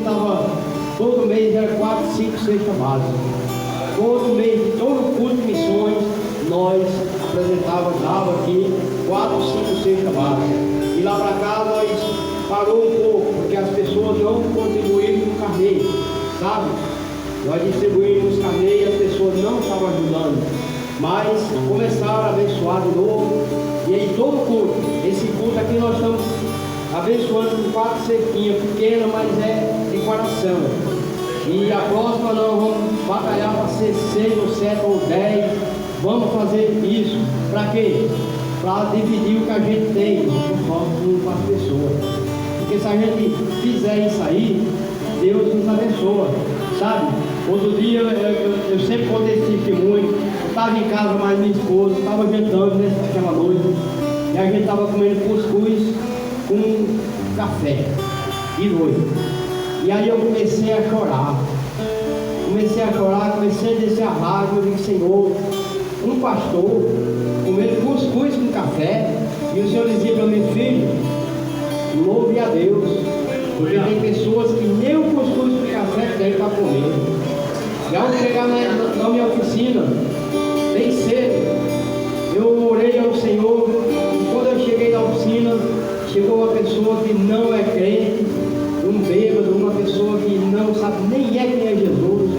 estava, todo mês era 4, 5 cestas básicas. Todo mês, todo culto de missões, nós apresentávamos, dava aqui 4, 5 cestas básicas. E lá para cá nós parou um pouco, porque as pessoas não contribuíram com o carneiro, sabe? Nós distribuímos carneiro e as pessoas não estavam ajudando. Mas começaram a abençoar de novo. E aí todo culto, esse culto aqui nós estamos abençoando com 4 cestinhas pequenas, mas é de coração. E a próxima nós vamos batalhar para ser 6 ou 7 ou 10. Vamos fazer isso. Para quê? Para dividir o que a gente tem com as pessoas. Porque se a gente fizer isso aí, Deus nos abençoa, sabe? Outro dia eu sempre contei esse testemunho. Eu estava em casa, mas minha esposa estava jantando naquela noite. E a gente estava comendo cuscuz com café de noite. E aí eu comecei a chorar. Comecei a descer a lágrima. Eu disse: Senhor, um pastor comendo cuscuz com café. E o Senhor dizia para mim: filho, louve a Deus, porque tem pessoas que nem o cuscuz com café tem para comer. E ao chegar na minha oficina, bem cedo, eu orei ao Senhor. E quando eu cheguei na oficina, chegou uma pessoa que não é crente, um bêbado, uma pessoa que não sabe nem quem é Jesus.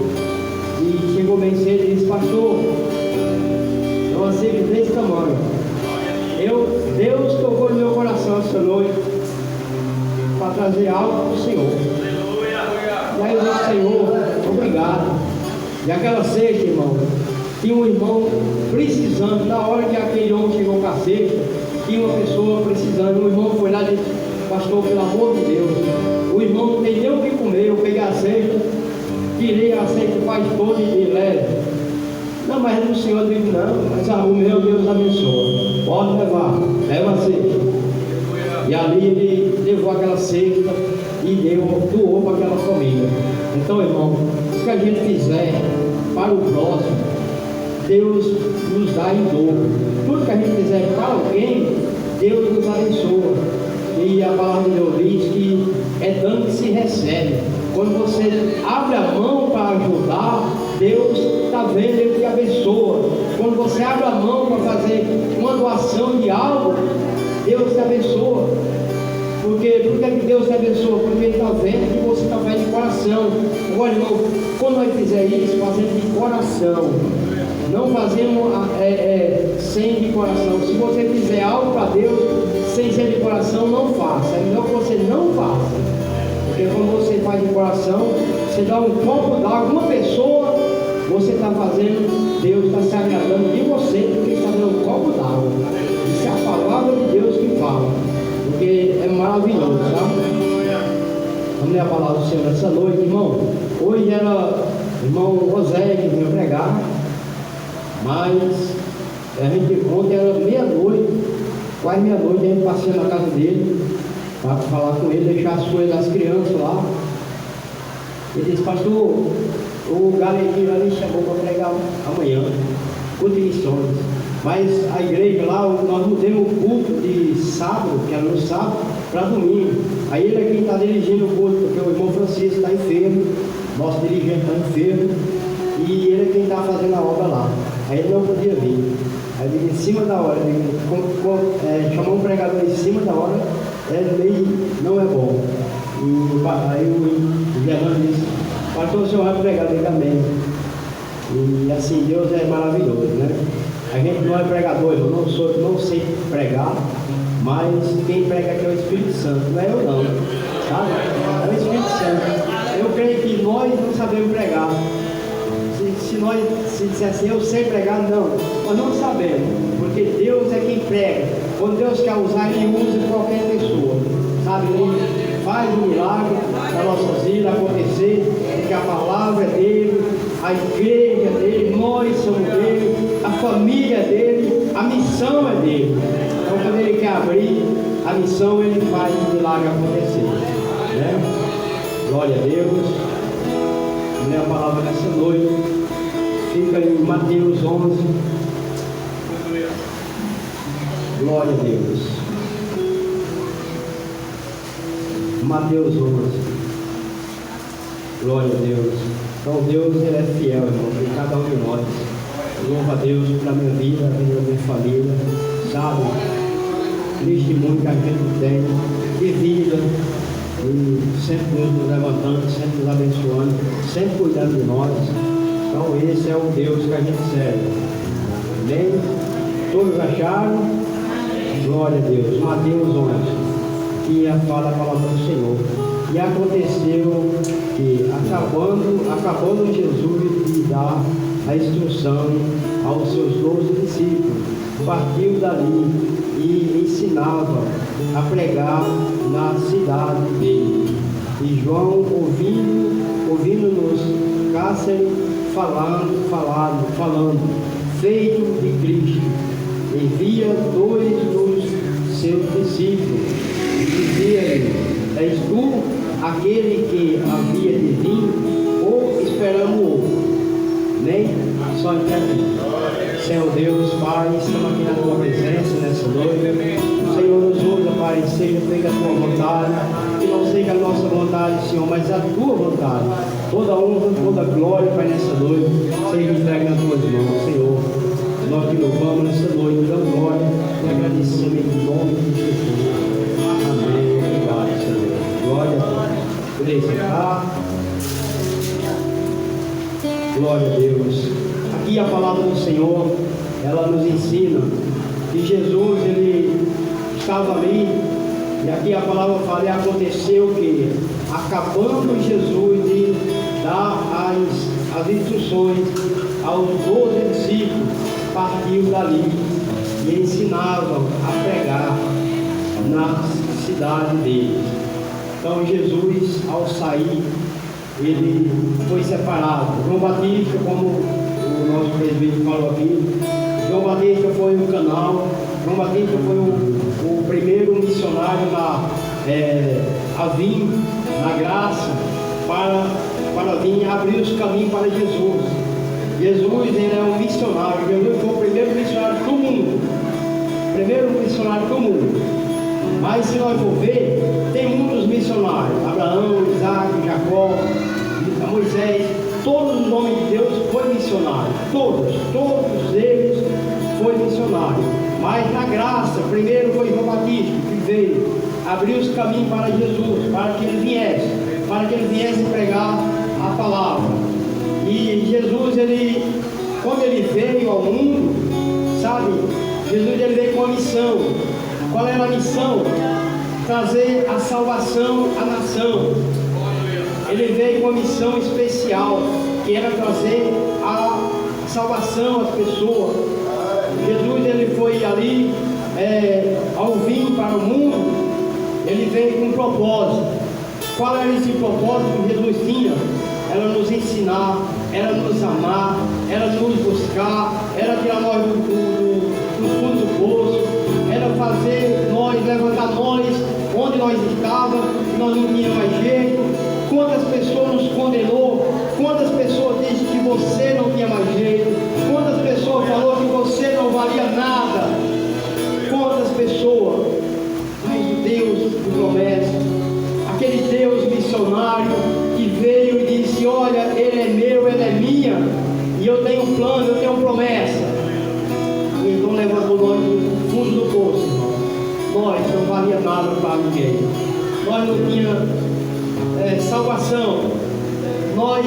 E chegou bem cedo e disse: pastor, é uma sede desse tamanho. Deus tocou no meu coração essa noite para trazer algo para o Senhor. E aí eu disse: Senhor, obrigado. E aquela cesta, irmão, tinha um irmão precisando. Na hora que aquele homem chegou com a cesta, tinha uma pessoa precisando. O irmão foi lá e disse: pastor, pelo amor de Deus, o irmão não tem nem o que comer. Eu peguei a cesta, tirei a cesta quase toda e leve. Não, mas o Senhor disse: não, mas o meu Deus abençoa. Pode levar, leva a cesta. E ali ele levou aquela cesta e doou para aquela família. Então, irmão, o que a gente fizer para o próximo, Deus nos dá em dobro. Tudo que a gente fizer para alguém, Deus nos abençoa. E a palavra de Deus diz que é dando que se recebe. Quando você abre a mão para ajudar, Deus está vendo, Ele te abençoa. Quando você abre a mão para fazer uma doação de algo, Deus te abençoa. Por que Deus te abençoa? Porque Ele está vendo que você está fazendo de coração. Agora, irmão, quando nós fizer isso, fazendo de coração, não fazemos sem de coração. Se você fizer algo para Deus sem ser de coração, não faça. É melhor que você não faça. Porque quando você faz de coração, você dá um copo d'água a alguma pessoa, você está fazendo, Deus está se agradando de você, porque está dando um copo d'água. Isso é a palavra de Deus que fala. Porque é maravilhoso, tá? Vamos ler a palavra do Senhor nessa noite, irmão. Hoje era o irmão José que vinha pregar, mas ontem era meia-noite, quase meia-noite, a gente passou na casa dele para falar com ele, deixar as coisas das crianças lá. Ele disse: pastor, o Galeguinho ali chamou para pregar amanhã, culto de missões. Mas a igreja lá, nós mudamos o culto de sábado, que era no sábado, para domingo. Aí ele é quem está dirigindo o culto, porque o irmão Francisco está enfermo, nosso dirigente está enfermo, e ele é quem está fazendo a obra lá. Aí ele não podia vir. Aí ele, em cima da hora, chamou um pregador em cima da hora, meio não é bom. E aí o Fernando disse: pastor, o senhor vai pregar? Ele também. E assim, Deus é maravilhoso, né? A gente não é pregador, eu não sei pregar, mas quem prega aqui é o Espírito Santo, não é eu não, sabe? É o Espírito Santo. Eu creio que nós não sabemos pregar. Se disser assim, eu sei pregar, não, nós não sabemos, porque Deus é quem prega. Quando Deus quer usar, Ele usa qualquer pessoa, sabe? Ele faz um milagre para nossas vidas acontecer, porque a palavra é dele, a igreja é dele, nós somos dele, a família é dele, a missão é dele. Então, quando Ele quer abrir a missão, Ele faz o milagre acontecer, né? Glória a Deus. Minha palavra nessa noite fica em Mateus 11. Glória a Deus. Mateus 11. Glória a Deus. Então Deus, Ele é fiel, irmão, em cada um de nós. Louvo a Deus pela minha vida, a vida da minha família, sabe? Testemunho que a gente tem de vida, e sempre Deus nos levantando, sempre nos abençoando, sempre cuidando de nós. Então esse é o Deus que a gente serve. Amém? Todos acharam? Glória a Deus. Mateus 11, que fala a palavra do Senhor. E aconteceu que, acabando Jesus de dar a instrução aos seus 12 discípulos, partiu dali e ensinava a pregar na cidade dele. E João, ouvindo-nos, Cáceres falando, feito de Cristo, envia 2 dos seus discípulos e dizia-lhe: és tu aquele que havia de vir, ou esperamos outro? Nem só até aqui. Senhor Deus, Pai, estamos aqui na tua presença nessa noite. O Senhor nos usa, Pai, seja feita a tua vontade, que não seja a nossa vontade, Senhor, mas a tua vontade. Toda honra, toda glória, Pai, nessa noite, seja entregue nas tuas mãos, Senhor. Nós te louvamos nessa noite, damos glória e agradecemos em nome de Jesus. Amém. Obrigado, Senhor. Glória a Deus. Podeis sentar. Glória a Deus. Aqui a palavra do Senhor, ela nos ensina que Jesus, ele estava ali, e aqui a palavra fala, e aconteceu que, acabando Jesus de dar as instruções aos 12 discípulos, partiu dali e ensinavam a pregar na cidade dele. Então Jesus, ao sair, ele foi separado. João Batista, como o nosso presbítero falou aqui, João Batista foi o canal, João Batista foi o primeiro missionário a vir na graça para vir abrir os caminhos para Jesus. Jesus, ele é um missionário. Jesus foi o primeiro missionário do mundo. Primeiro missionário do mundo. Mas se nós for ver, tem muitos missionários. Abraão, Isaac, Jacó, Moisés, todos os homens de Deus foram missionários. Todos eles foram missionários. Mas na graça, primeiro foi João Batista, que veio abrir os caminhos para Jesus, para que ele viesse pregar a palavra. E Jesus, quando ele veio ao mundo, sabe, Jesus ele veio com uma missão. Qual era a missão? Trazer a salvação à nação. Ele veio com uma missão especial, que era trazer a salvação às pessoas. Jesus ele foi ali, ao vir para o mundo, ele veio com um propósito. Qual era esse propósito que Jesus tinha? Era nos ensinar, era nos amar, era nos buscar, era tirar nós do fundo do poço, era fazer nós, levantar nós onde nós estávamos, nós não tínhamos mais jeito. Quantas pessoas nos condenou, quantas pessoas disse que você não tinha mais jeito, quantas pessoas falou que você não valia nada, quantas pessoas, mas o Deus de promessa, aquele Deus missionário que veio e disse: olha, ele é meu, ele é minha, e eu tenho um plano, eu tenho promessa. E então levantou nós do fundo do poço, irmão. Nós não valia nada para ninguém, nós não tínhamos salvação. Nós,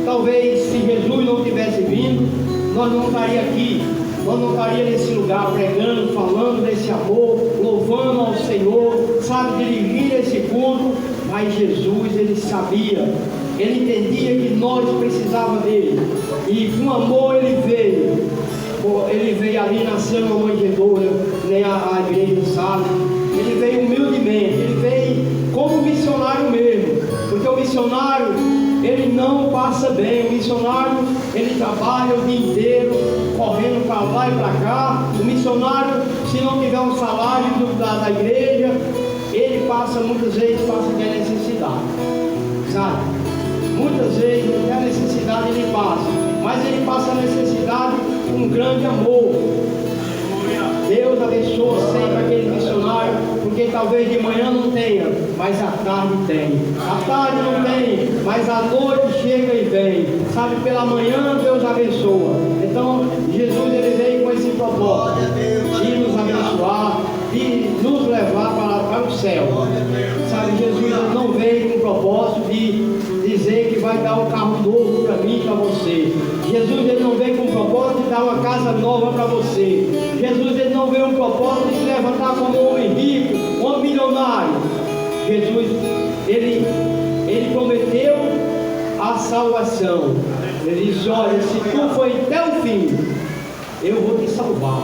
talvez, se Jesus não tivesse vindo, nós não estaríamos aqui, nós não estaríamos nesse lugar pregando, falando desse amor, louvando ao Senhor, sabe, dirigindo esse culto. Mas Jesus, ele sabia, ele entendia que nós precisávamos dele, e com amor ele veio ali, nasceu numa manjedoura, nem a igreja sabe, ele veio humildemente, ele veio como missionário mesmo, porque o missionário, ele não passa bem, o missionário, ele trabalha o dia inteiro, correndo para lá e para cá. O missionário, se não tiver um salário da igreja, ele muitas vezes passa que é necessidade, sabe? Muitas vezes que a necessidade ele passa, mas ele passa a necessidade com grande amor. Deus abençoa sempre aquele missionário, porque talvez de manhã não tenha, mas à tarde tem. À tarde não tem, mas mas a noite chega e vem, sabe, pela manhã Deus abençoa. Então Jesus ele veio com esse propósito de nos abençoar, de nos levar para o céu, sabe. Jesus ele não veio com o propósito de dizer que vai dar um carro novo para mim e para você. Jesus ele não veio com o propósito de dar uma casa nova para você. Jesus ele não veio com o propósito de levantar como um homem rico, um homem milionário. Jesus ele prometeu a salvação. Ele disse: olha, se tu for até o fim, eu vou te salvar,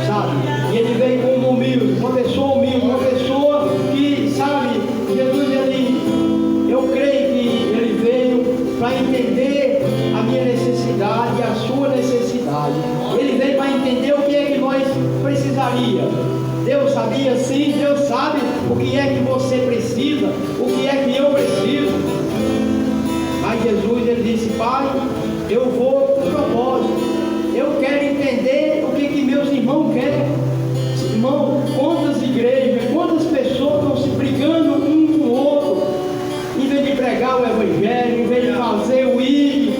sabe. E ele veio como humilde, uma pessoa humilde, uma pessoa que, sabe, Jesus eu creio que ele veio para entender a minha necessidade e a sua necessidade. Ele veio para entender o que é que nós precisaríamos. Deus sabia, sim, Deus sabe o que é que você precisa, o que é que eu preciso. Mas Jesus ele disse: Pai, eu vou com propósito. Eu quero entender o que meus irmãos querem. Irmão, quantas igrejas, quantas pessoas estão se brigando um com o outro, em vez de pregar o evangelho, em vez de fazer o ID.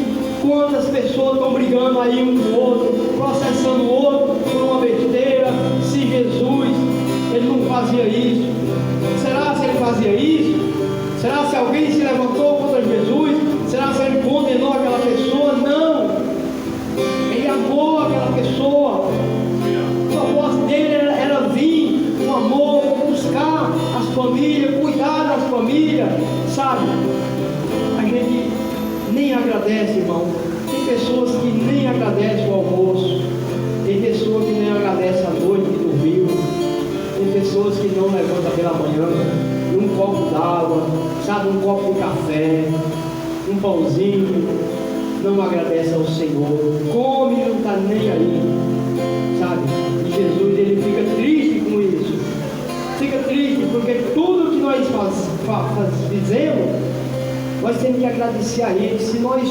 Quantas pessoas estão brigando aí um com o outro, processando o outro por uma besteira. Se Jesus ele não fazia isso, será se ele fazia isso? Será se alguém se levantou contra Jesus? Será se ele condenou aquela pessoa? Não, ele amou aquela pessoa. O propósito dele era vir com amor, buscar as famílias, cuidar das famílias, sabe. A gente nem agradece, irmão. Tem pessoas que nem agradecem o almoço, tem pessoas que nem agradecem a noite que dormiu, tem pessoas que não levantam pela manhã, um copo d'água, sabe, um copo de café, um pãozinho, não agradece ao Senhor, come e não está nem aí, sabe. E Jesus ele fica triste com isso, fica triste porque tudo que nós fizemos, nós temos que agradecer a Ele. Se nós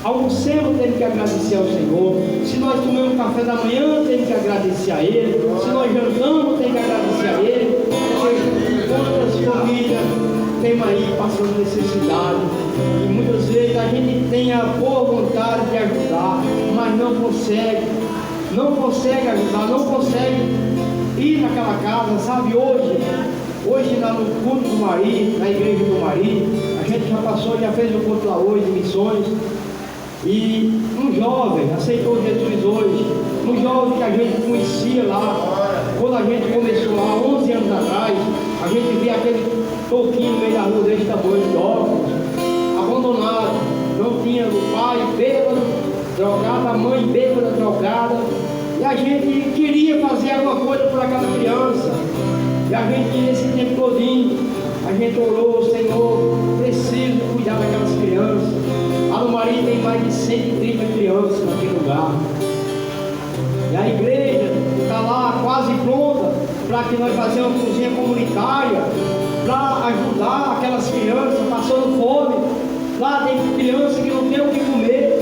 almoçamos, temos que agradecer ao Senhor. Se nós comemos café da manhã, temos que agradecer a Ele. Se nós jantamos, temos que agradecer a Ele. Quantas famílias tem aí passando necessidade, e muitas vezes a gente tem a boa vontade de ajudar, mas não consegue ajudar, não consegue ir naquela casa, sabe. Hoje lá no culto do Mari, na igreja do Mari, a gente já fez um culto lá hoje de missões, e um jovem aceitou Jesus hoje, um jovem que a gente conhecia lá, quando a gente começou lá, 11 anos atrás, a gente via aquele toquinho no meio da rua desse tamanho, de óculos, abandonado, não tinha o pai bêbado, drogado, a mãe bêbada, drogada, e a gente queria fazer alguma coisa por aquela criança. E a gente, nesse tempo todinho, a gente orou: Senhor, preciso cuidar daquelas crianças. Lá no Maria tem mais de 130 crianças naquele lugar. E a igreja está lá quase pronta para que nós façamos uma cozinha comunitária para ajudar aquelas crianças passando fome. Lá tem crianças que não tem o que comer.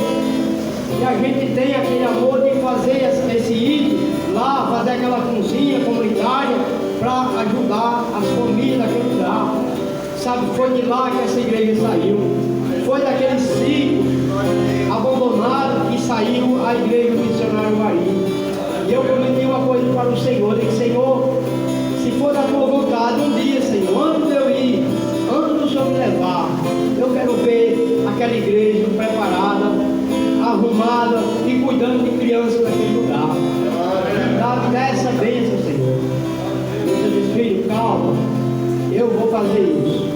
E a gente tem aquele amor de fazer esse ídolo lá, fazer aquela cozinha comunitária para ajudar as famílias daquele lugar. Sabe, foi de lá que essa igreja saiu. Foi daquele sítio abandonado que saiu a igreja missionária Mari. E eu prometi uma coisa para o Senhor: disse: Senhor, se for da tua vontade, um dia, Senhor, antes de eu ir, antes do Senhor me levar, eu quero ver aquela igreja preparada, arrumada e cuidando de crianças naquele lugar. Dá essa bênção, Senhor. Eu disse: filho, calma, eu vou fazer isso.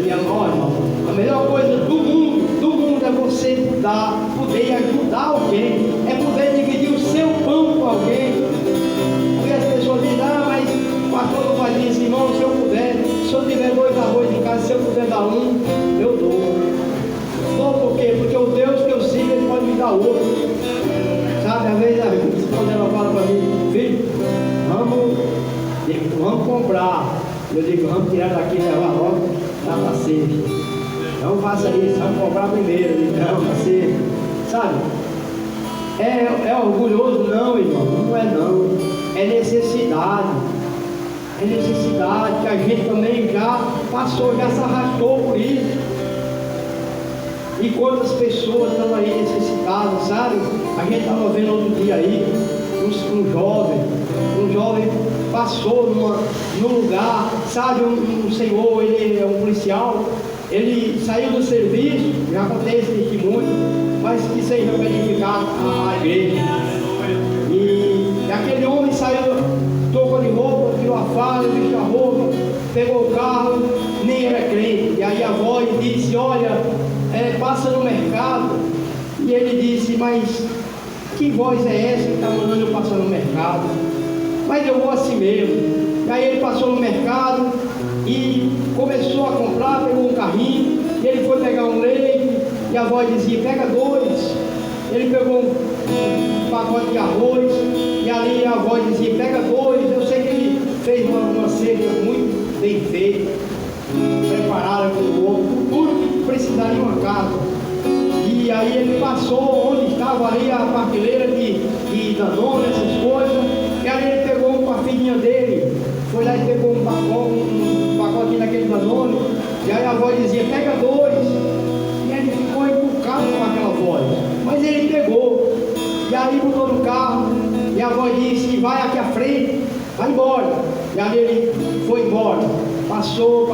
Minha irmã, a melhor coisa do mundo é você poder ajudar alguém, é poder dividir o seu pão com alguém. Porque as pessoas dizem: mas o pastor não faz isso. Irmão, se eu puder, se eu tiver 2 arroz em casa, se eu puder dar um, eu dou. Dou por quê? Porque o Deus que eu sigo, Ele pode me dar outro. Sabe, às vezes a esposa ela fala para mim: filho, vamos comprar. Eu digo: vamos tirar daqui e levar logo na passeio. Não faça isso, vamos comprar primeiro. Não, passeio. Sabe? É orgulhoso? Não, irmão, não é não. É necessidade. É necessidade que a gente também já passou, já se arrastou por isso. E quantas pessoas estão aí necessitadas, sabe? A gente estava vendo outro dia aí, um jovem passou num lugar, sabe? Um senhor, ele é um policial, ele saiu do serviço, já contei esse testemunho, mas que seja para edificar a igreja. E aquele homem saiu, tocou de roupa, tirou a fala, vestiu a roupa, pegou o carro, nem era crente. E aí a voz disse: olha, passa no mercado. E ele disse: mas que voz é essa que está mandando eu passar no mercado? Mas eu vou assim mesmo. E aí ele passou no mercado e começou a comprar, pegou um carrinho, e ele foi pegar um leite, e a voz dizia: pega 2. Ele pegou um pacote de arroz, e ali a voz dizia: pega 2. Eu sei que ele fez uma cesta muito bem feita, preparada pelo outro, tudo que precisaria de uma casa. E aí ele passou onde estava ali a partilheira de Danone, essas coisas, e aí ele pegou um com a filhinha dele, foi lá e pegou um pacotinho daquele Danone, e aí a voz dizia: pega 2. E ele ficou encucado com aquela voz, mas ele pegou, e aí mudou no carro, e a voz disse: vai aqui à frente, vai embora. E aí ele foi embora, passou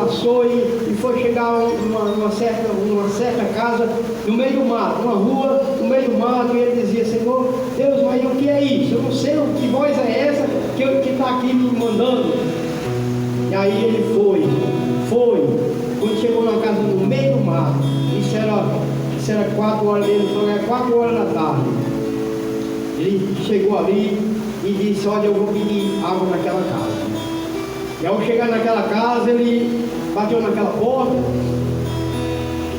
e foi chegar numa certa casa no meio do mato, uma rua no meio do mato, e ele dizia: Senhor Deus, mas o que é isso? Eu não sei que voz é essa que está aqui me mandando. E aí ele foi, quando chegou na casa no meio do mato, isso era 4 horas, ele falou: é 4 horas da tarde. Ele chegou ali e disse: olha, eu vou pedir água naquela casa. E ao chegar naquela casa, ele bateu naquela porta,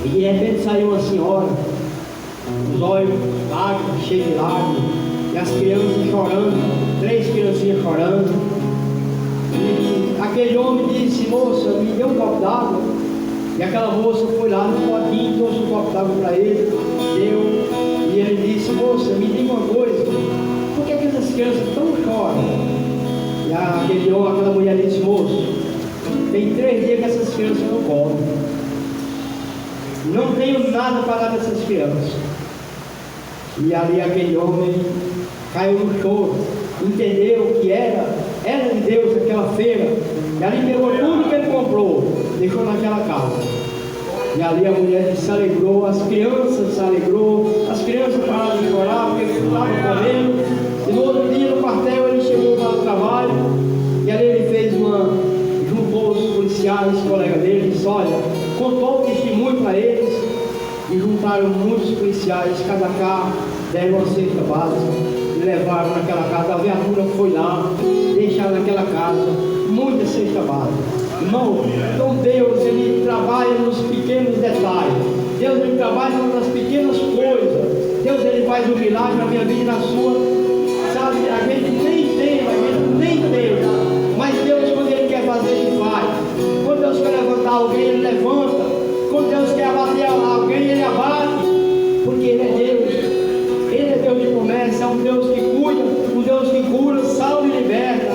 e de repente saiu uma senhora, os olhos lágrimas, cheios de lágrimas, e as crianças chorando, 3 criancinhas chorando. E aquele homem disse: moça, me dê um copo d'água. E aquela moça foi lá no potinho, trouxe um copo d'água para ele, deu, e ele disse: moça, me diga uma coisa, por que essas crianças tão choram? E aquela mulher disse: moço, tem 3 dias que essas crianças não comem, não tenho nada para dar dessas crianças. E ali aquele homem caiu no choro, entendeu que era de Deus aquela feira, e ali pegou tudo que ele comprou, deixou naquela casa. E ali a mulher se alegrou, as crianças se alegrou, as crianças pararam de chorar porque estavam comendo. E no outro dia no quartel ele chegou para o trabalho, e ali ele juntou os policiais, os colegas dele, disse: olha, contou o testemunho para eles, e juntaram muitos policiais, cada carro, deram uma cesta básica, e levaram naquela casa, a viatura foi lá, deixaram naquela casa, muita cesta básica. Irmão, então Deus, Ele trabalha nos pequenos detalhes, Deus, Ele trabalha nas pequenas coisas, Deus, Ele faz um milagre na minha vida e na sua, sabe, a gente nem tem, mas Deus, quando Ele quer fazer, Ele faz. Quando Deus quer levantar alguém, Ele levanta. Quando Deus quer abater alguém, Ele abate, porque Ele é Deus de promessa, é um Deus que cuida, um Deus que cura, salva e liberta.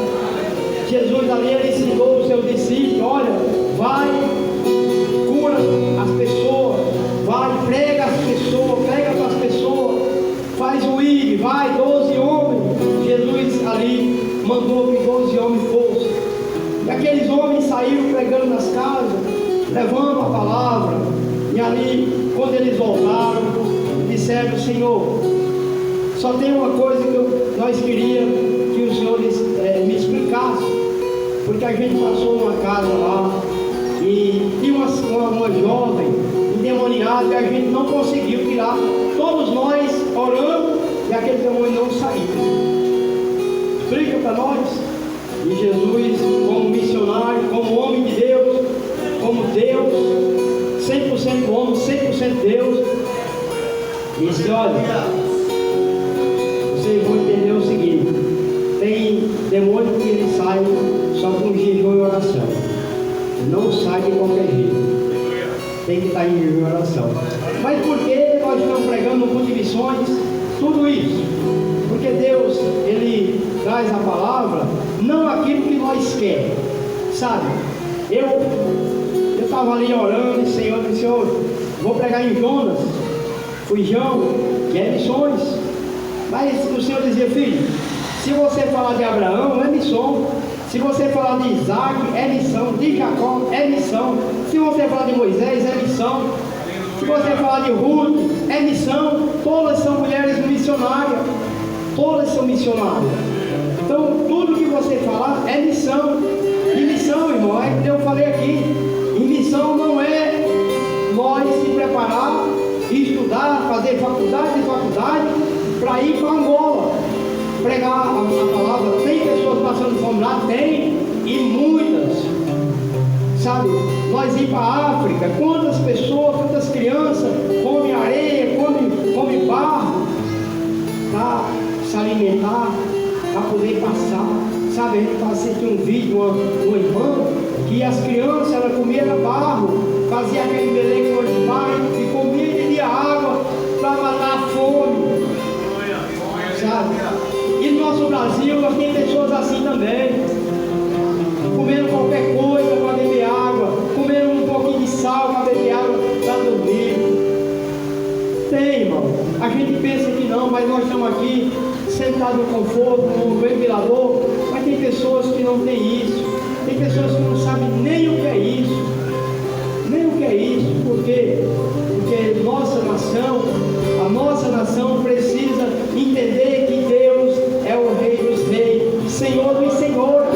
Jesus ali, Ele ensinou os seus discípulos: olha, vai, cura as pessoas, vai, prega para as pessoas, faz o ir, vai, 12 homens. Jesus ali mandou que 12 homens fossem, e aqueles homens saíram pregando nas casas, levando a palavra. E ali, quando eles voltaram, disseram: Senhor, só tem uma coisa que nós queríamos que os senhores me explicassem, porque a gente passou numa casa lá e tinha uma jovem endemoniada, e a gente não conseguiu tirar, todos nós orando, e aquele demônio não saiu. Explica para nós. E Jesus, como missionário, como homem de Deus, como Deus, 100% homem, 100% Deus, disse: olha, vocês vão entender o seguinte: tem demônio que ele sai só com jejum e oração, não sai de qualquer jeito, tem que estar em jejum e oração. Mas por que nós estamos pregando um culto de missões? Tudo isso porque Deus, Ele traz a palavra, não aquilo que nós queremos, sabe? Eu estava ali orando, e Senhor, Vou pregar em Jonas, Fujão, que é missões. Mas o Senhor dizia: filho, se você falar de Abraão, é missão. Se você falar de Isaac, é missão. De Jacó, é missão. Se você falar de Moisés, é missão. Se você falar de Ruth, é missão. Todas são mulheres missionárias. Todas são missionárias. Então, tudo que você falar é missão. E missão, irmão, é que eu falei aqui. E missão não é nós se preparar, estudar, fazer faculdade e faculdade para ir para Angola pregar a palavra. Tem pessoas passando fome lá? Tem, e muitas. Sabe, nós ir para a África, quantas pessoas, quantas crianças comem areia, comem barro para se alimentar, para poder passar. Sabe, a gente assistiu um vídeo uma irmã que as crianças, ela comia barro, fazia aquele meleco de barro e comia e bebia água para matar a fome. Sabe? E no nosso Brasil nós temos pessoas assim também, comendo qualquer coisa para beber água, comendo um pouquinho de sal para beber água para dormir. Tem, irmão. A gente pensa que não, mas nós estamos aqui sentados no conforto, no ventilador, mas tem pessoas que não têm isso. Tem pessoas que não sabem nem o que é isso. Nem o que é isso. Por quê? Porque a nossa nação precisa entender que Deus é o Rei dos Reis, Senhor dos Senhores.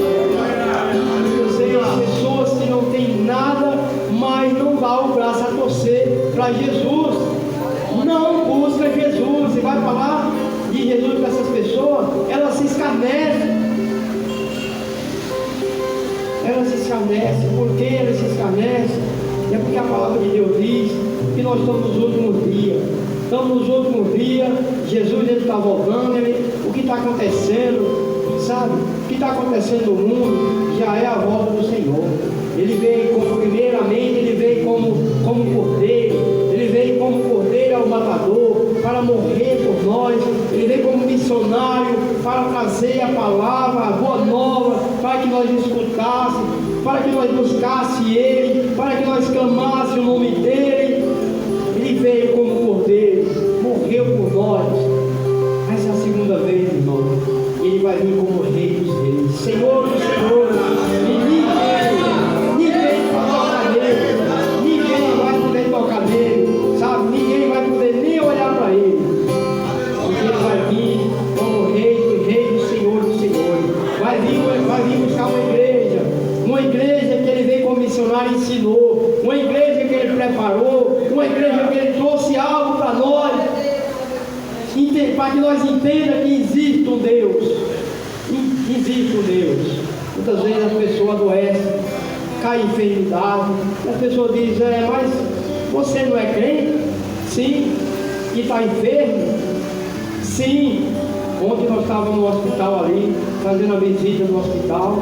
Pessoas que não têm nada, mas não dá o braço a torcer para Jesus. Não busca Jesus. E vai falar de Jesus para essas pessoas, elas se escarnecem. Elas se escarnecem. Por que elas se escarnecem? É porque a palavra de Deus diz que nós estamos nos últimos dias. Estamos nos últimos dias. Jesus está voltando. O que está acontecendo, sabe? O que está acontecendo no mundo já é a volta do Senhor. Ele veio como, primeiramente, ele veio como cordeiro. Ele veio como cordeiro ao matador para morrer por nós. Ele veio como missionário para trazer a palavra, a boa nova, para que nós escutássemos, para que nós buscássemos Ele, para que nós clamássemos o nome dEle. Ele veio como cordeiro, morreu por nós. Mas a segunda vez, irmão, Ele vai vir como Rei dos Reis, Senhor dos Senhores. Ninguém vai tocar nele, ninguém vai poder tocar nele, sabe? Ninguém vai poder nem olhar para Ele, porque Ele vai vir como Rei do Senhor dos Senhores. Vai vir buscar uma igreja que Ele veio como missionário e ensinou, uma igreja que Ele preparou, uma igreja que Ele trouxe algo para nós, para que nós entendamos que existe um Deus. Existe um Deus. Muitas vezes as pessoas adoecem, caem em enfermidade, e as pessoas dizem: mas você não é crente? Sim. E está enfermo? Sim. Ontem nós estávamos no hospital ali, fazendo a visita no hospital,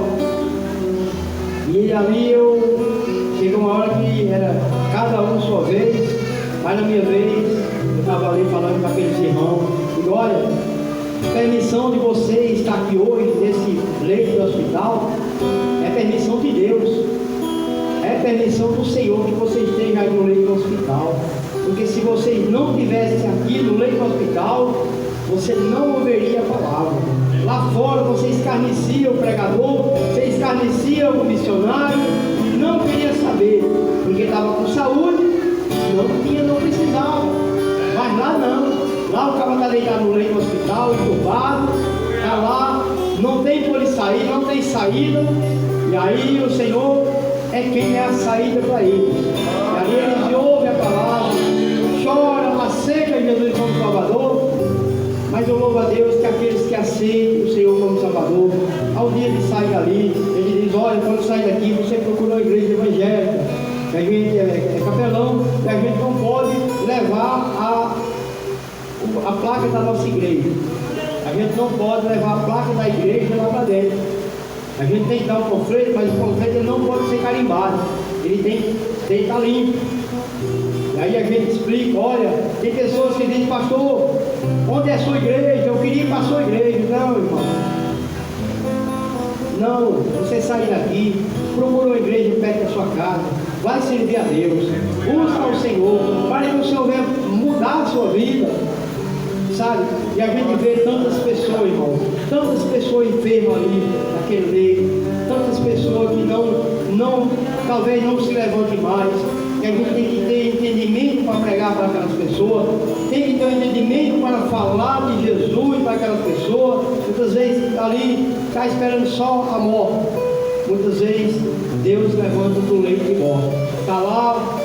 e ali chegou uma hora que era cada um sua vez, mas na minha vez eu estava ali falando com aqueles irmãos, e olha, permissão de você estar aqui hoje nesse leito do hospital é permissão de Deus, é permissão do Senhor que você esteja aí no leito do hospital, porque se vocês não estivessem aqui no leito do hospital, você não ouviria a palavra. Lá fora você escarnecia o pregador, você escarnecia o missionário, não queria saber, porque estava com saúde, não precisava. Mas lá não. Lá o cara está deitado no leito do hospital, entubado, está lá, não tem por ele sair, não tem saída, e aí o Senhor é quem é a saída para ele. E ali ele ouve a palavra, chora, aceita Jesus como Salvador. Mas eu louvo a Deus que aqueles que aceitam o Senhor como Salvador, ao dia ele sai dali, ele diz: olha, quando sai daqui, você procura uma igreja evangélica, que a gente é capelão, e a gente não pode levar a placa da nossa igreja. A gente não pode levar a placa da igreja lá para dentro. A gente tem que dar um panfleto, mas o panfleto ele não pode ser carimbado, ele tem que estar limpo. E aí a gente explica: olha, tem pessoas que dizem: pastor, onde é a sua igreja? Eu queria ir para a sua igreja. Não, irmão. Não, você sai daqui, procura uma igreja perto da sua casa. vai servir a Deus, busca o Senhor, para que o Senhor venha mudar a sua vida, sabe? E a gente vê tantas pessoas, irmão, tantas pessoas enfermas ali, naquele leito, tantas pessoas que talvez não se levantem mais, que a gente tem que ter entendimento para pregar para aquelas pessoas, tem que ter entendimento para falar de Jesus para aquelas pessoas. Muitas vezes ali está esperando só a morte, muitas vezes Deus levanta do leito de morte, está lá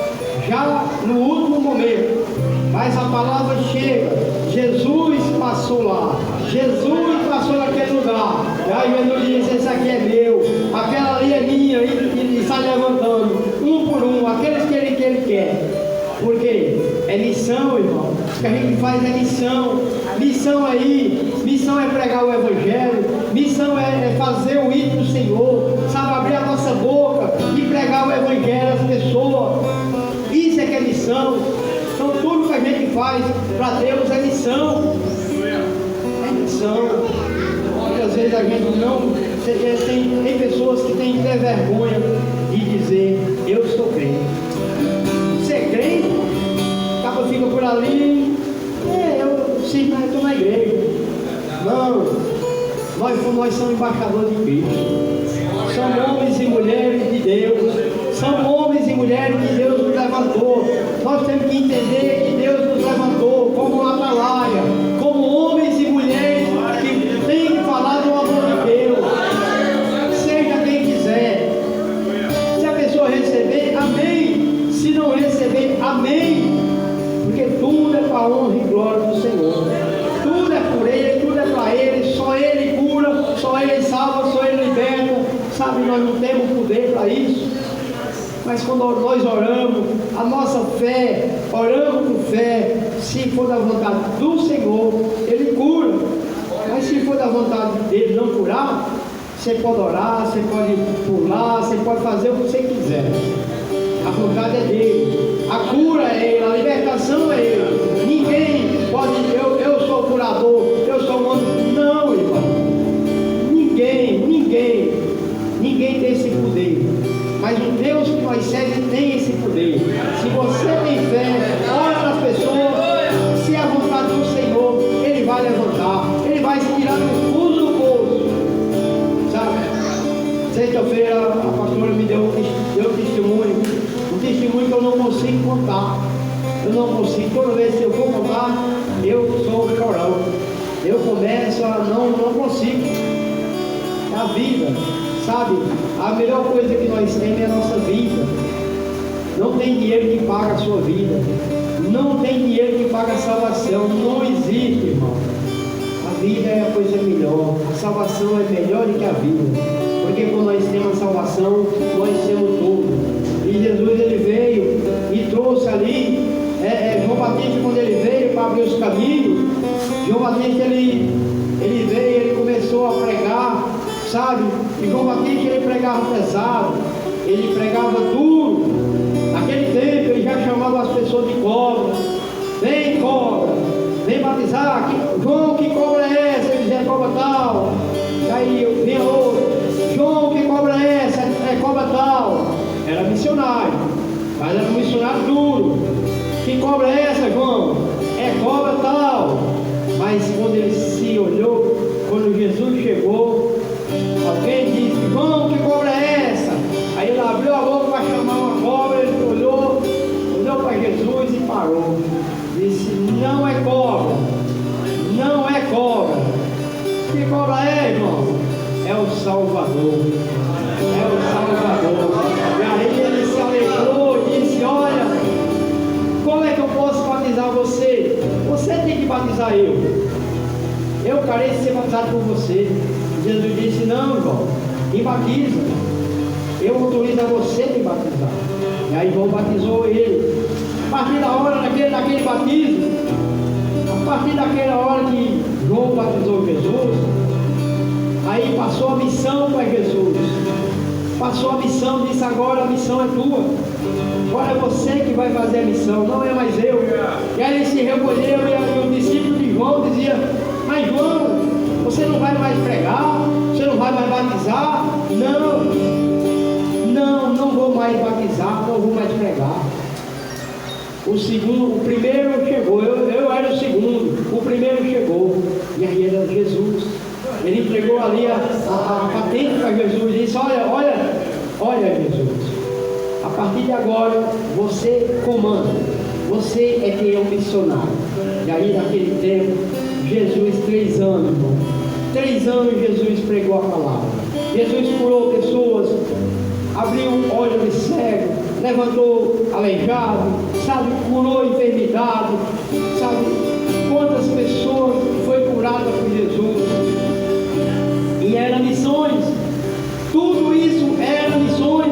já no último momento, mas a palavra chega, Jesus passou lá, Jesus passou naquele lugar, e aí Jesus disse: esse aqui é meu, aquela ali é minha, e sai levantando, um por um, aqueles que ele quer. Por quê? É missão, irmão. O que a gente faz é missão. Missão aí, missão é pregar o Evangelho, missão é fazer o hino do Senhor, sabe, abrir a nossa boca e pregar o Evangelho às pessoas. Isso é que é missão. Então tudo que a gente faz para Deus é missão. É missão. Muitas vezes a gente não... Tem pessoas que têm até vergonha de dizer: eu sou crente. Você é crente? O cara fica por ali: eu estou na igreja. Não, nós somos embaixadores de Cristo. Somos homens e mulheres de Deus. São homens e mulheres que Deus nos levantou. Nós temos que entender que Deus nos levantou como uma atalaia, como homens e mulheres que têm que falar do amor de Deus. Seja quem quiser. Se a pessoa receber, amém. Se não receber, amém. Porque tudo é para a honra e glória do Senhor. Tudo é por Ele, tudo é para Ele. Só Ele cura, só Ele salva, só Ele liberta. Sabe, nós não temos poder para isso. Mas quando nós oramos, a nossa fé, oramos com fé, se for da vontade do Senhor, Ele cura. Mas se for da vontade dele não curar, você pode orar, você pode pular, você pode fazer o que você quiser. A vontade é dele, a cura é ele, a libertação é ele. Ninguém pode dizer: eu sou o curador, eu sou o homem. Não, irmão. Ninguém tem esse poder. Mas o Deus que nós servimos tem esse poder. Se você tem fé, ora para as pessoas, se é a vontade do Senhor, Ele vai levantar, Ele vai se tirar do fundo do poço. Sabe? Sexta-feira a pastora me deu um testemunho que eu não consigo contar. Eu não consigo, toda vez que eu vou contar, eu sou chorão. Eu começo a não consigo. É a vida. Sabe, a melhor coisa que nós temos é a nossa vida. Não tem dinheiro que paga a sua vida. Não tem dinheiro que paga a salvação. Não existe, irmão. A vida é a coisa melhor. A salvação é melhor do que a vida. Porque quando nós temos a salvação, nós temos tudo. E Jesus, ele veio e trouxe ali, João Batista, quando ele veio para abrir os caminhos, João Batista, ele veio, ele começou a pregar, sabe? E João Batista, ele pregava pesado, ele pregava duro. Naquele tempo ele já chamava as pessoas de cobra. Vem cobra, vem batizar. João, que cobra é essa? Ele dizia: cobra tal. E aí vinha outro: João, que cobra é essa? É cobra tal. Era missionário, mas era um missionário duro. Que cobra é essa, João? É cobra tal. Mas quando ele se olhou, quando Jesus chegou, alguém disse: João, que cobra é essa? Aí ele abriu a boca para chamar uma cobra, ele olhou para Jesus e parou. Disse: não é cobra, não é cobra. Que cobra é, irmão? É o Salvador. É o Salvador. E aí ele se alegrou e disse: olha, como é que eu posso batizar você? Você tem que batizar eu. Eu quero ser batizado por você. Jesus disse: não, irmão, me batiza. Eu autorizo a você me batizar. E aí João batizou ele. A partir da hora daquele batismo, a partir daquela hora que João batizou Jesus, aí passou a missão para Jesus. Passou a missão, disse: agora a missão é tua. Agora é você que vai fazer a missão, não é mais eu. E aí eles se recolheram e o discípulo de João dizia: mas João, você não vai mais pregar? Você não vai mais batizar? Não vou mais batizar, não vou o primeiro chegou, eu era o segundo, o primeiro chegou, e aí era Jesus. Ele entregou ali a patente para Jesus e disse: olha Jesus, a partir de agora você comanda, você é quem é o missionário. E aí naquele tempo, Jesus, 3 anos, irmão, 3 anos Jesus pregou a palavra. Jesus curou pessoas, abriu olhos de cego, levantou aleijado, sabe, curou enfermidade, sabe, quantas pessoas foi curada por Jesus. E eram missões, tudo isso era missões.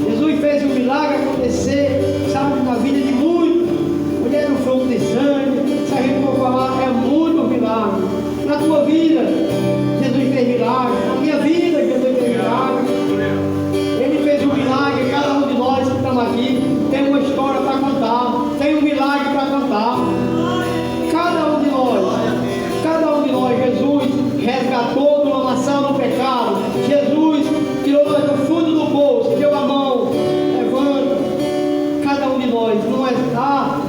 Jesus fez um milagre acontecer, sabe, na vida de muitos. Mulher no fogo de sangue, se a gente for falar, é muito milagre. Na tua vida, Jesus fez milagre. Na minha vida, Jesus fez milagre. Ele fez um milagre. Cada um de nós que estamos aqui tem uma história para contar, tem um milagre para contar. Cada um de nós, Jesus resgatou do lamaçal do pecado. Jesus tirou nós do fundo do poço, deu a mão, levanta. Cada um de nós, não é,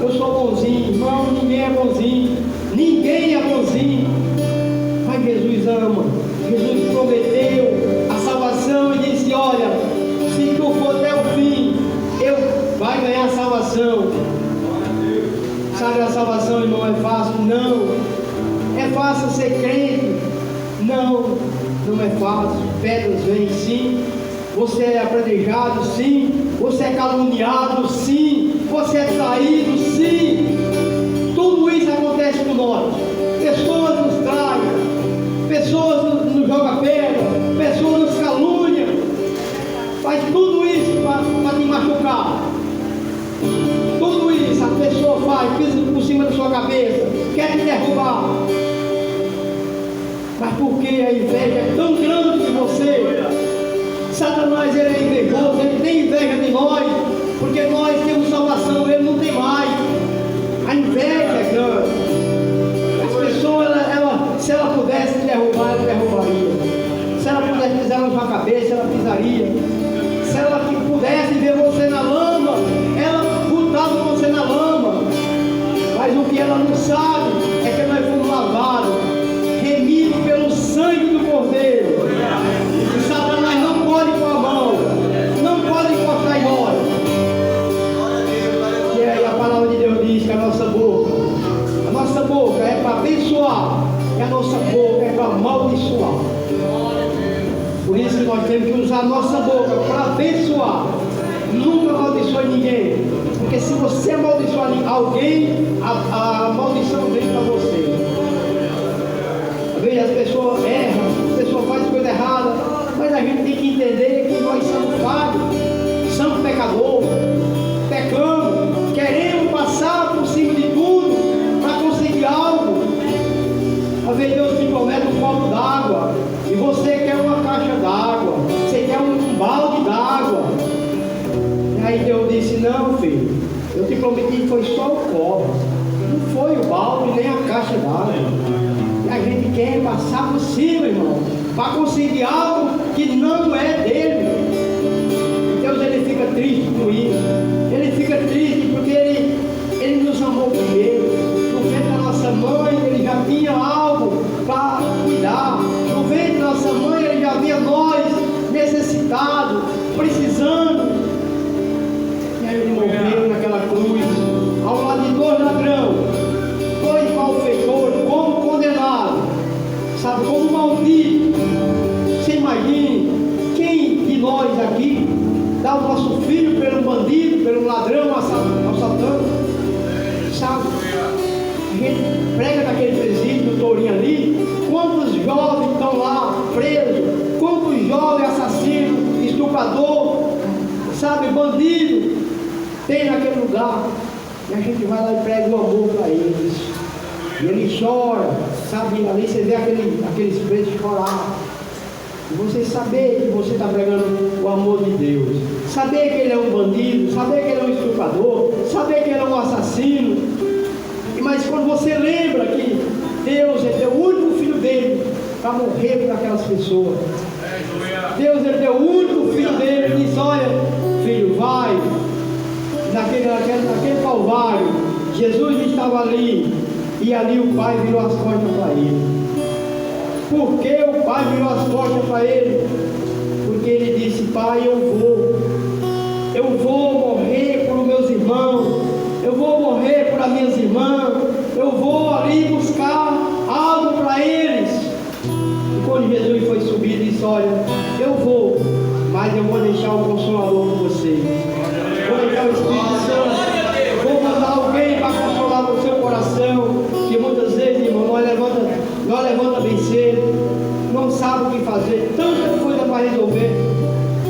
eu sou bonzinho. Não, ninguém é bonzinho. Ninguém é bonzinho. Mas Jesus ama. Jesus prometeu a salvação e disse: olha, se tu for até o fim, vai ganhar a salvação. Sabe, a salvação, irmão, é fácil? Não. É fácil ser crente? Não, não é fácil. Pedras vêm, sim. Você é apedrejado, sim. Você é caluniado, sim. Você é traído, sim. Tudo isso acontece com nós. Pessoas nos traem, pessoas nos jogam pedra, pessoas nos caluniam. Faz tudo isso para te machucar. Tudo isso a pessoa faz, pisa por cima da sua cabeça, quer te derrubar. Mas porque a inveja é tão grande de você? Satanás, ele é invejoso, ele tem inveja de nós, porque nós temos salvação, ele não tem mais. A inveja é grande. As pessoas, se ela pudesse te derrubar, ela derrubaria. Se ela pudesse pisar na sua cabeça, ela pisaria. Se ela pudesse ver você na lama, ela botava você na lama. Mas o que ela não sabe é que nós fomos lavados, remidos pelo sangue do Cordeiro. E Satanás não pode pôr a mão, não pode encostar em nós. E aí a palavra de Deus diz que a nossa boca é para abençoar, e a nossa boca é para amaldiçoar. Por isso que nós temos que usar a nossa boca para abençoar. Nunca amaldiçoe ninguém, porque se você amaldiçoar alguém, a maldição vem para você. Às vezes as pessoas erram, as pessoas fazem coisa errada, mas a gente tem que entender que nós somos falhos, somos pecadores, pecamos, queremos passar por cima de tudo para conseguir algo. Às vezes Deus te promete um copo d'água e você quer uma caixa d'água, você quer um balde d'água. E aí Deus disse: não, filho, eu te prometi que foi só o copo, não foi o balde nem a caixa d'água. E a gente quer passar por cima, irmão, para conseguir algo que não é dele. E Deus, ele fica triste com isso. Ele fica triste porque ele nos amou primeiro. No ventre da nossa mãe, ele já tinha algo para cuidar. No ventre da nossa mãe, ele já via nós necessitados, precisando. E aí ele morreu naquela cruz, ao lado de 2 ladrões, 2 malfeitores, como condenados, sabe, como maldito. Você imagine, quem de nós aqui dá o nosso filho pelo bandido, pelo ladrão, assaltando? Sabe? A gente prega naquele presídio do Tourinho ali. Quantos jovens estão lá presos? Quantos jovens assassinos, estuprador, sabe, bandido tem naquele lugar? E a gente vai lá e prega o amor para eles. E ele chora, sabe? Ali você vê aqueles presos chorar. E você saber que você está pregando o amor de Deus, saber que ele é um bandido, saber que ele é um estuprador, saber que ele é um assassino. Mas quando você lembra que Deus deu o único filho dele para morrer por aquelas pessoas, Deus, ele deu o único filho dele e disse: olha, filho, vai. naquele Calvário, Jesus estava ali, e ali o Pai virou as costas para ele. Por que o Pai virou as costas para ele? Porque ele disse: Pai, eu vou morrer por meus irmãos, eu vou morrer por as minhas irmãs, eu vou ali buscar algo para eles. E quando Jesus foi subir, ele disse: olha, eu vou, mas eu vou deixar um Consolador com vocês, vou deixar o Espírito Santo, vou mandar alguém para consolar o seu coração, que muitas vezes, irmão, nós levanta bem cedo, não sabe o que fazer, tanta coisa para resolver,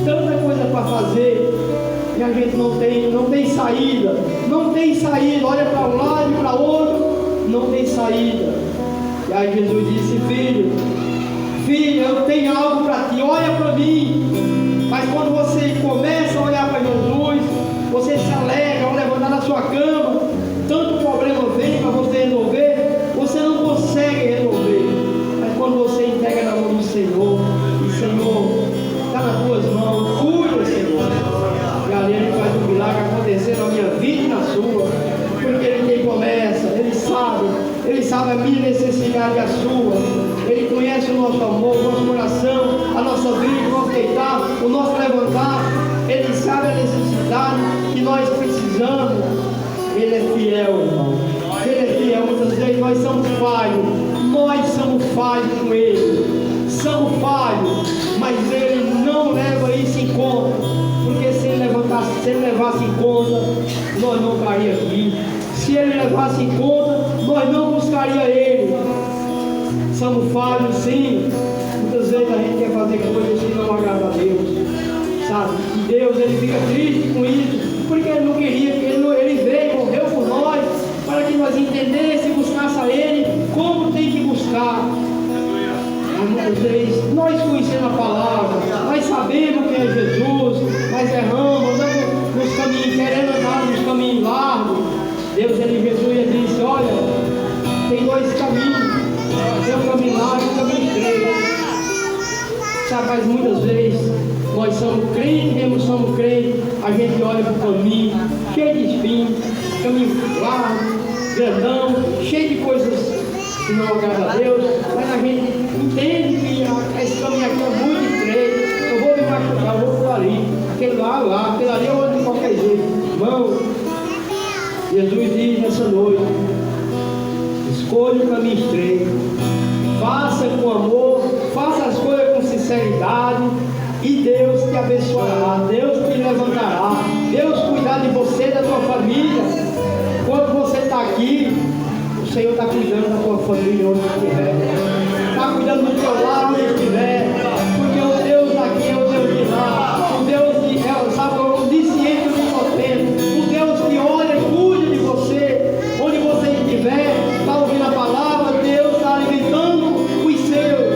tanta coisa para fazer, e a gente não tem saída, olha para um lado e para outro, não tem saída. E aí Jesus disse: filho, eu tenho algo para ti, olha para mim. Mas quando você começa a olhar para Jesus, você se alegra ao levantar da sua cama, tanto problema vem para você resolver, você não consegue resolver. Mas quando você entrega na mão do Senhor, e Senhor, está nas tuas mãos, cuida, Senhor, e ali Ele faz um milagre acontecer na minha vida e na sua, porque Ele tem promessa, Ele sabe a minha necessidade e a sua. Ele conhece o nosso amor, o nosso coração, a nossa vida, o nosso deitar, o nosso levantar. Ele sabe a necessidade que nós precisamos. Ele é fiel, irmão. Ele é fiel. Muitas vezes nós somos falhos com Ele. Somos falhos, mas Ele não leva isso em conta. Porque se Ele levasse em conta, nós não estaríamos aqui. Se Ele levasse em conta, nós não buscaríamos Ele. Somos falhos, sim. Muitas vezes a gente quer fazer coisas que não agradam a Deus, sabe? E Deus, Ele fica triste com isso, porque Ele não queria, Ele veio, morreu por nós, para que nós entendêssemos e buscasse a Ele como tem que buscar. Mas muitas vezes, nós conhecemos a palavra, nós sabemos quem é Jesus, mas erramos, andamos nos caminhos, querendo andar nos caminhos largos. Deus, Jesus disse: olha, tem dois caminhos, tem um caminho largo e um caminho estreito. Sabe, mas muitas vezes nós somos crentes, mesmo somos crentes, a gente olha para o caminho cheio de espinhos, caminho largo, grandão, cheio de coisas que não agradam a Deus, mas a gente entende que esse caminho aqui é muito estreito, eu vou me machucar, eu vou por ali, aquele ali eu vou de qualquer jeito. Irmão, Jesus diz nessa noite: escolha o caminho estreito, faça com amor, faça as coisas com sinceridade, e Deus te abençoará, Deus te levantará, Deus cuidará de você, da tua família. Quando você está aqui, o Senhor está cuidando da tua família onde estiver, está cuidando do teu lar onde estiver, porque o Deus daqui é o Deus de lá, o Deus de, sabe, o onisciente, o Deus que olha e cuida de você, onde você estiver, está ouvindo a palavra. Deus está alimentando os seus,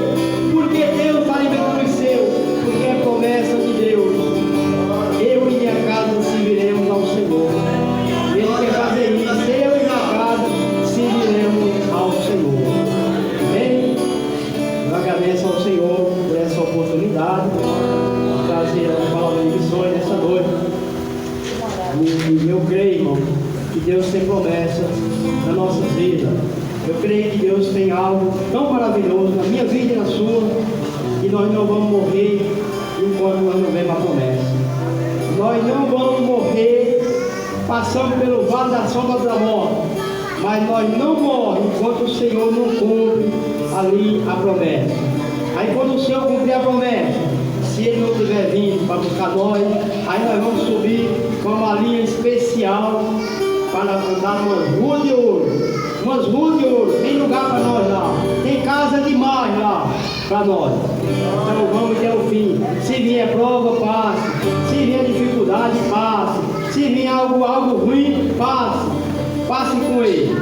porque Deus está alimentando os seus, porque é promessa de Deus: eu e minha casa serviremos ao Senhor. Ele quer fazer isso, eu e minha casa serviremos ao Senhor. Amém? Eu agradeço ao Senhor por essa oportunidade de trazer a palavra de missões nessa noite. E eu creio, irmão, que Deus tem promessa na nossa vida. Eu creio que Deus tem algo tão maravilhoso na minha vida e na sua, que nós não vamos morrer enquanto nós não vemos a promessa. Nós não vamos morrer passando pelo vale da sombra da morte, mas nós não morremos enquanto o Senhor não cumpre ali a promessa. Aí quando o Senhor cumprir a promessa, se Ele não estiver vindo para buscar nós, aí nós vamos subir com uma linha especial para andar umas ruas de ouro, tem lugar para nós lá, tem casa demais lá para nós. Então vamos até o fim. Se vier prova, passe. Se vier dificuldade, passe. Se vier algo ruim, passe com Ele.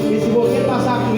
E se você passar com